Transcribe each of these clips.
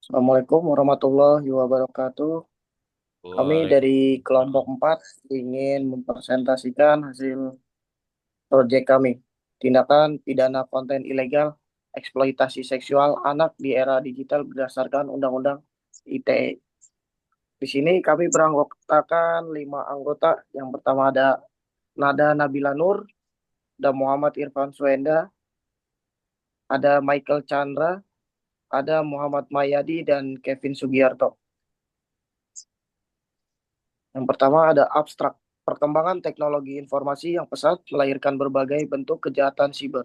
Assalamualaikum warahmatullahi wabarakatuh. Kami Waalaikumsalam. dari kelompok 4 ingin mempresentasikan hasil proyek kami. Tindakan pidana konten ilegal, eksploitasi seksual anak di era digital berdasarkan Undang-Undang ITE. Di sini kami beranggotakan 5 anggota. Yang pertama ada Nada Nabila Nur, ada Muhammad Irfan Suenda, ada Michael Chandra, ada Muhammad Mayadi, dan Kevin Sugiarto. Yang pertama ada abstrak. Perkembangan teknologi informasi yang pesat melahirkan berbagai bentuk kejahatan siber,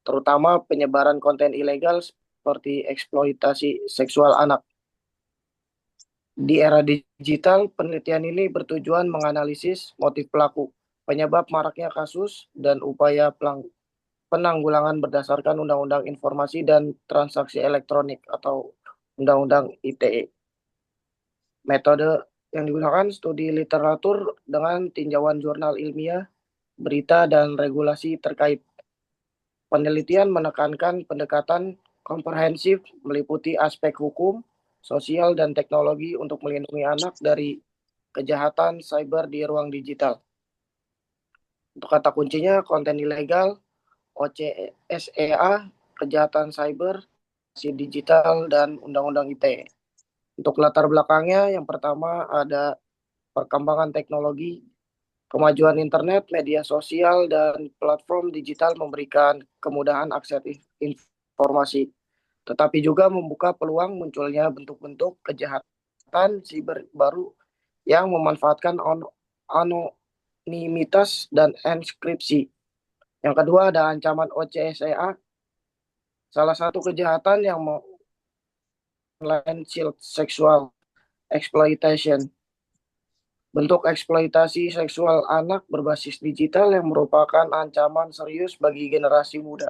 terutama penyebaran konten ilegal seperti eksploitasi seksual anak. Di era digital, penelitian ini bertujuan menganalisis motif pelaku, penyebab maraknya kasus, dan upaya penanggulangan berdasarkan Undang-Undang Informasi dan Transaksi Elektronik atau Undang-Undang ITE. Metode yang digunakan studi literatur dengan tinjauan jurnal ilmiah, berita, dan regulasi terkait. Penelitian menekankan pendekatan komprehensif meliputi aspek hukum, sosial, dan teknologi untuk melindungi anak dari kejahatan cyber di ruang digital. Untuk kata kuncinya, konten ilegal, OCSEA, kejahatan cyber, digital, dan Undang-Undang ITE. Untuk latar belakangnya, yang pertama ada perkembangan teknologi. Kemajuan internet, media sosial, dan platform digital memberikan kemudahan akses informasi, tetapi juga membuka peluang munculnya bentuk-bentuk kejahatan siber baru yang memanfaatkan anonimitas dan enkripsi. Yang kedua ada ancaman OCSEA, salah satu kejahatan yang online child sexual exploitation. Bentuk eksploitasi seksual anak berbasis digital yang merupakan ancaman serius bagi generasi muda.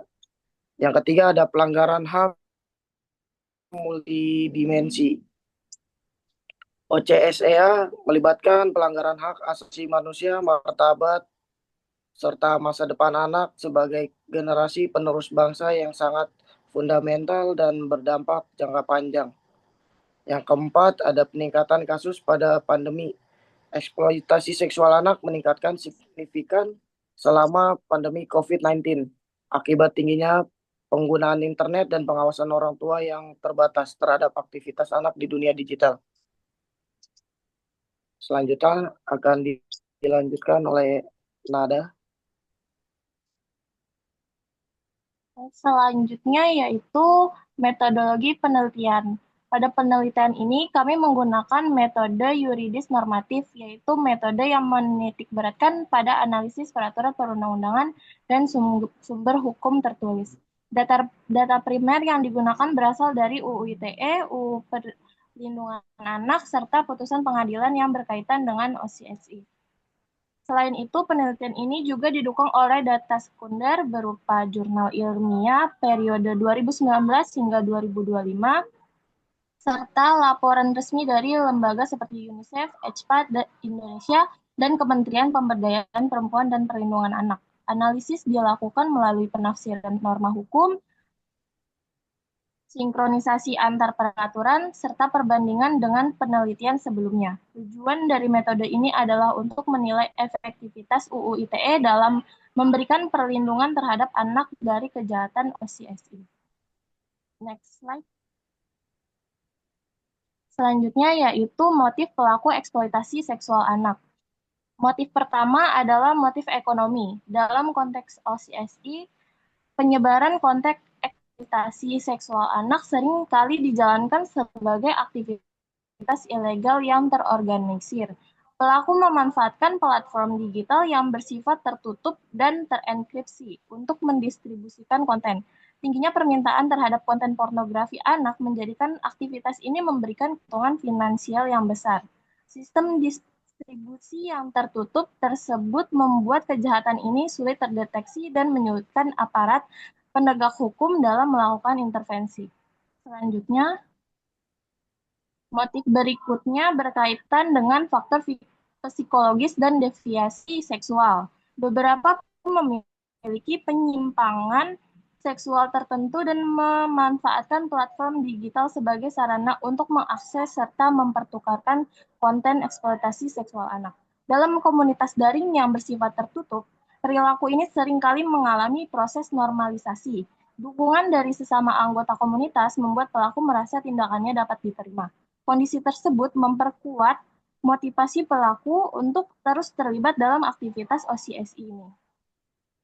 Yang ketiga ada pelanggaran HAM multidimensi. OCSEA melibatkan pelanggaran hak asasi manusia, martabat, serta masa depan anak sebagai generasi penerus bangsa yang sangat fundamental dan berdampak jangka panjang. Yang keempat ada peningkatan kasus pada pandemi. Eksploitasi seksual anak meningkatkan signifikan selama pandemi COVID-19 akibat tingginya penggunaan internet dan pengawasan orang tua yang terbatas terhadap aktivitas anak di dunia digital. Selanjutnya akan dilanjutkan oleh Nada. Selanjutnya yaitu metodologi penelitian. Pada penelitian ini kami menggunakan metode yuridis normatif, yaitu metode yang menitikberatkan pada analisis peraturan perundang-undangan dan sumber hukum tertulis. Data primer yang digunakan berasal dari UU ITE, UU Perlindungan Anak, serta putusan pengadilan yang berkaitan dengan OCSI. Selain itu, penelitian ini juga didukung oleh data sekunder berupa jurnal ilmiah periode 2019 hingga 2025, serta laporan resmi dari lembaga seperti UNICEF, HPAT Indonesia, dan Kementerian Pemberdayaan Perempuan dan Perlindungan Anak. Analisis dilakukan melalui penafsiran norma hukum, sinkronisasi antar peraturan, serta perbandingan dengan penelitian sebelumnya. Tujuan dari metode ini adalah untuk menilai efektivitas UU ITE dalam memberikan perlindungan terhadap anak dari kejahatan OCSI. Next slide. Selanjutnya yaitu motif pelaku eksploitasi seksual anak. Motif pertama adalah motif ekonomi. Dalam konteks OCSI, penyebaran konten eksploitasi seksual anak sering kali dijalankan sebagai aktivitas ilegal yang terorganisir. Pelaku memanfaatkan platform digital yang bersifat tertutup dan terenkripsi untuk mendistribusikan konten. Tingginya permintaan terhadap konten pornografi anak menjadikan aktivitas ini memberikan keuntungan finansial yang besar. Sistem distribusi yang tertutup tersebut membuat kejahatan ini sulit terdeteksi dan menyulitkan aparat penegak hukum dalam melakukan intervensi. Selanjutnya, motif berikutnya berkaitan dengan faktor psikologis dan deviasi seksual. Beberapa memiliki penyimpangan seksual tertentu dan memanfaatkan platform digital sebagai sarana untuk mengakses serta mempertukarkan konten eksploitasi seksual anak. Dalam komunitas daring yang bersifat tertutup, perilaku ini seringkali mengalami proses normalisasi. Dukungan dari sesama anggota komunitas membuat pelaku merasa tindakannya dapat diterima. Kondisi tersebut memperkuat motivasi pelaku untuk terus terlibat dalam aktivitas OCSI ini.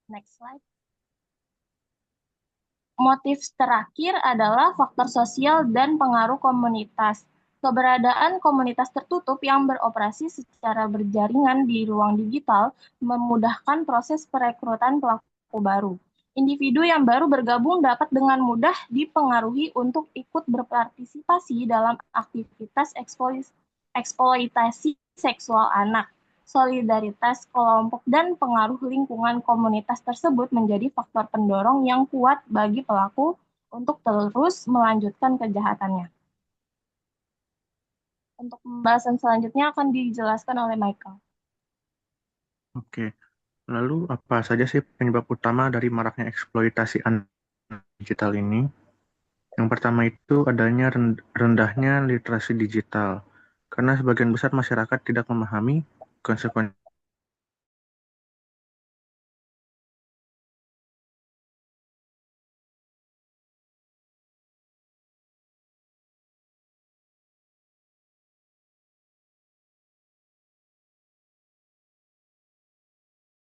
Next slide. Motif terakhir adalah faktor sosial dan pengaruh komunitas. Keberadaan komunitas tertutup yang beroperasi secara berjaringan di ruang digital memudahkan proses perekrutan pelaku baru. Individu yang baru bergabung dapat dengan mudah dipengaruhi untuk ikut berpartisipasi dalam aktivitas eksploitasi seksual anak. Solidaritas kelompok dan pengaruh lingkungan komunitas tersebut menjadi faktor pendorong yang kuat bagi pelaku untuk terus melanjutkan kejahatannya. Untuk pembahasan selanjutnya akan dijelaskan oleh Michael. Oke, lalu apa saja sih penyebab utama dari maraknya eksploitasi anak digital ini? Yang pertama itu adanya rendahnya literasi digital, karena sebagian besar masyarakat tidak memahami konsekuensi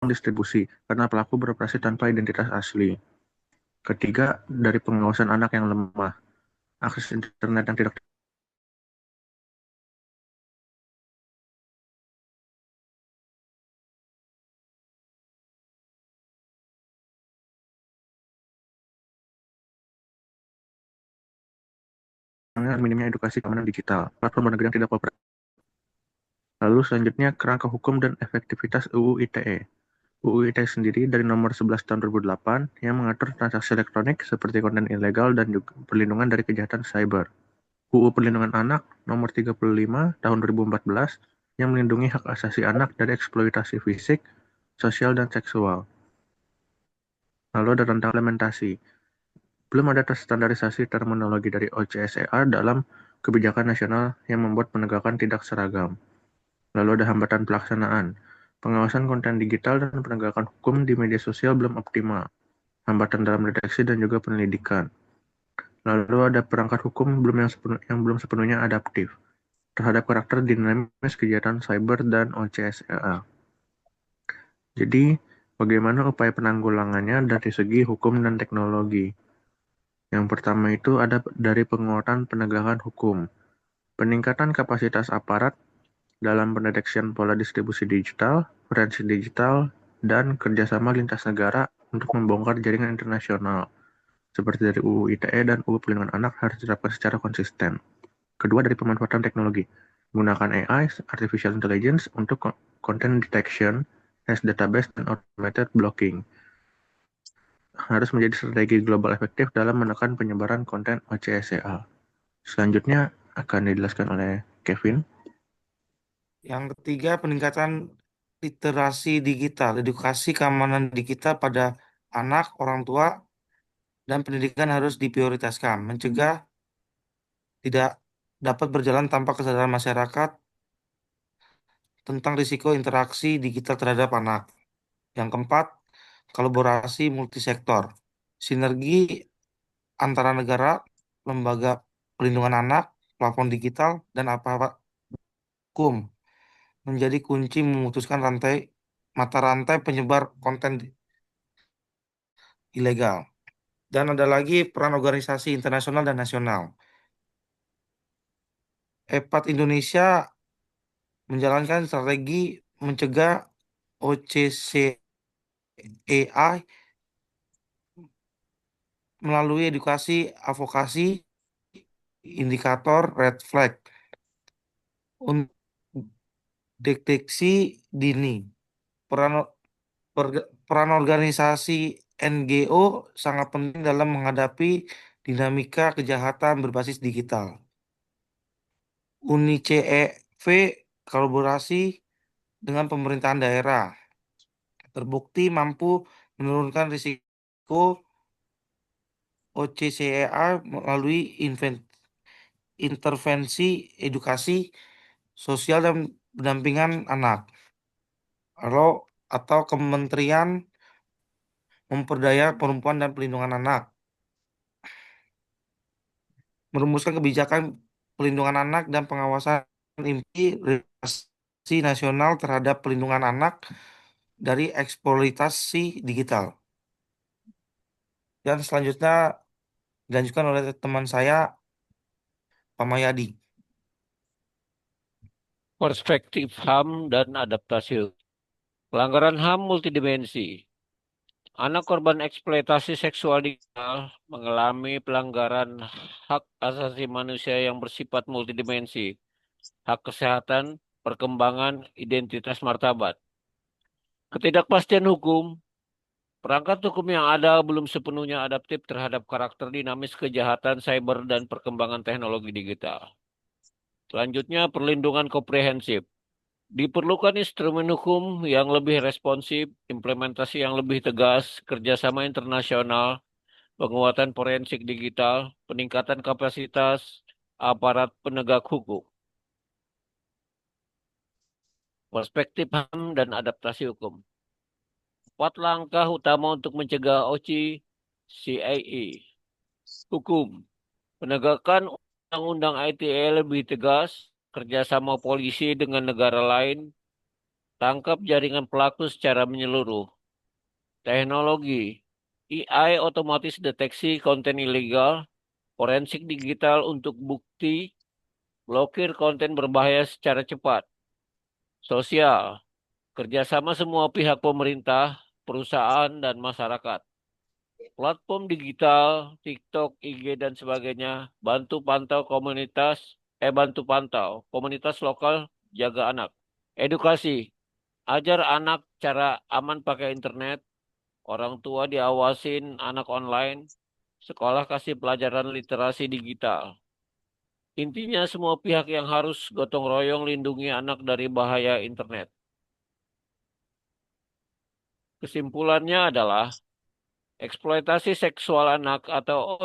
distribusi, karena pelaku beroperasi tanpa identitas asli. Ketiga, dari pengawasan anak yang lemah, akses internet yang tidak minimnya edukasi keamanan digital, platform negara yang tidak kooperatif. Lalu selanjutnya kerangka hukum dan efektivitas UU ITE. UU ITE sendiri dari nomor 11 tahun 2008 yang mengatur transaksi elektronik seperti konten ilegal dan juga perlindungan dari kejahatan cyber. UU Perlindungan Anak nomor 35 tahun 2014 yang melindungi hak asasi anak dari eksploitasi fisik, sosial, dan seksual. Lalu ada tentang implementasi. Belum ada standarisasi terminologi dari OCSEA dalam kebijakan nasional yang membuat penegakan tidak seragam. Lalu ada hambatan pelaksanaan. Pengawasan konten digital dan penegakan hukum di media sosial belum optimal. Hambatan dalam deteksi dan juga penyelidikan. Lalu ada perangkat hukum yang belum sepenuhnya adaptif terhadap karakter dinamis kejahatan cyber dan OCSEA. Jadi, bagaimana upaya penanggulangannya dari segi hukum dan teknologi? Yang pertama itu ada dari penguatan penegakan hukum, peningkatan kapasitas aparat dalam pendeteksian pola distribusi digital, forensik digital, dan kerjasama lintas negara untuk membongkar jaringan internasional, seperti dari UU ITE dan UU Perlindungan Anak harus diterapkan secara konsisten. Kedua, dari pemanfaatan teknologi, menggunakan AI, Artificial Intelligence, untuk content detection, hash database, dan automated blocking. Harus menjadi strategi global efektif dalam menekan penyebaran konten OCSEA. Selanjutnya akan dijelaskan oleh Kevin. Yang ketiga, peningkatan literasi digital, edukasi keamanan digital pada anak, orang tua, dan pendidikan harus diprioritaskan. Mencegah tidak dapat berjalan tanpa kesadaran masyarakat tentang risiko interaksi digital terhadap anak. Yang keempat, kolaborasi multisektor. Sinergi antara negara, lembaga perlindungan anak, platform digital, dan aparat hukum menjadi kunci memutuskan mata rantai penyebar konten ilegal. Dan ada lagi peran organisasi internasional dan nasional. EPAT Indonesia menjalankan strategi mencegah OCCEA melalui edukasi, advokasi, indikator red flag, untuk deteksi dini. Peran, peran organisasi NGO sangat penting dalam menghadapi dinamika kejahatan berbasis digital. UNICEF kolaborasi dengan pemerintahan daerah terbukti mampu menurunkan risiko OCCEA melalui intervensi edukasi sosial dan pendampingan anak. Atau Kementerian Pemberdayaan Perempuan dan Pelindungan Anak merumuskan kebijakan pelindungan anak dan pengawasan implementasi nasional terhadap pelindungan anak dari eksploitasi digital. Dan selanjutnya dilanjutkan oleh teman saya, Pak Mayadi. Perspektif HAM dan adaptasi. Pelanggaran HAM multidimensi. Anak korban eksploitasi seksual digital mengalami pelanggaran hak asasi manusia yang bersifat multidimensi, hak kesehatan, perkembangan, identitas martabat. Ketidakpastian hukum. Perangkat hukum yang ada belum sepenuhnya adaptif terhadap karakter dinamis kejahatan cyber dan perkembangan teknologi digital. Selanjutnya, perlindungan komprehensif. Diperlukan instrumen hukum yang lebih responsif, implementasi yang lebih tegas, kerjasama internasional, penguatan forensik digital, peningkatan kapasitas aparat penegak hukum. Perspektif HAM dan adaptasi hukum. 4 langkah utama untuk mencegah OCCIE. Hukum. Penegakan Undang-Undang ITE lebih tegas, kerjasama polisi dengan negara lain, tangkap jaringan pelaku secara menyeluruh. Teknologi. AI otomatis deteksi konten ilegal, forensik digital untuk bukti, blokir konten berbahaya secara cepat. Sosial. Kerjasama semua pihak pemerintah, perusahaan, dan masyarakat. Platform digital, TikTok, IG, dan sebagainya, bantu pantau komunitas lokal, jaga anak. Edukasi, ajar anak cara aman pakai internet, orang tua diawasin anak online, sekolah kasih pelajaran literasi digital. Intinya semua pihak yang harus gotong royong lindungi anak dari bahaya internet. Kesimpulannya adalah eksploitasi seksual anak atau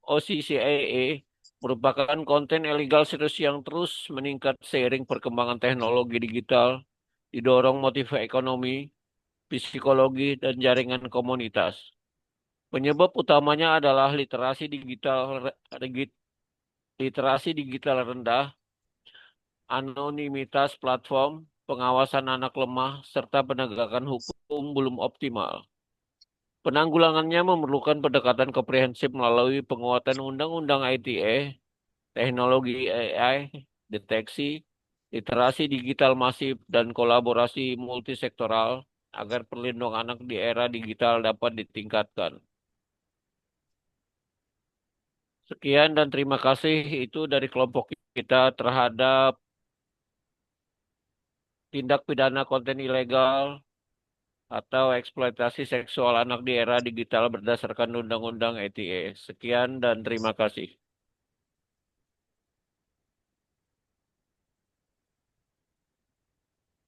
OCCIA merupakan konten ilegal serius yang terus meningkat seiring perkembangan teknologi digital, didorong motif ekonomi, psikologi, dan jaringan komunitas. Penyebab utamanya adalah literasi digital rendah, anonimitas platform, pengawasan anak lemah, serta penegakan hukum belum optimal. Penanggulangannya memerlukan pendekatan komprehensif melalui penguatan Undang-Undang ITE, teknologi AI, deteksi, literasi digital masif, dan kolaborasi multisektoral agar perlindungan anak di era digital dapat ditingkatkan. Sekian dan terima kasih itu dari kelompok kita terhadap tindak pidana konten ilegal atau eksploitasi seksual anak di era digital berdasarkan Undang-Undang ITE. Sekian dan terima kasih.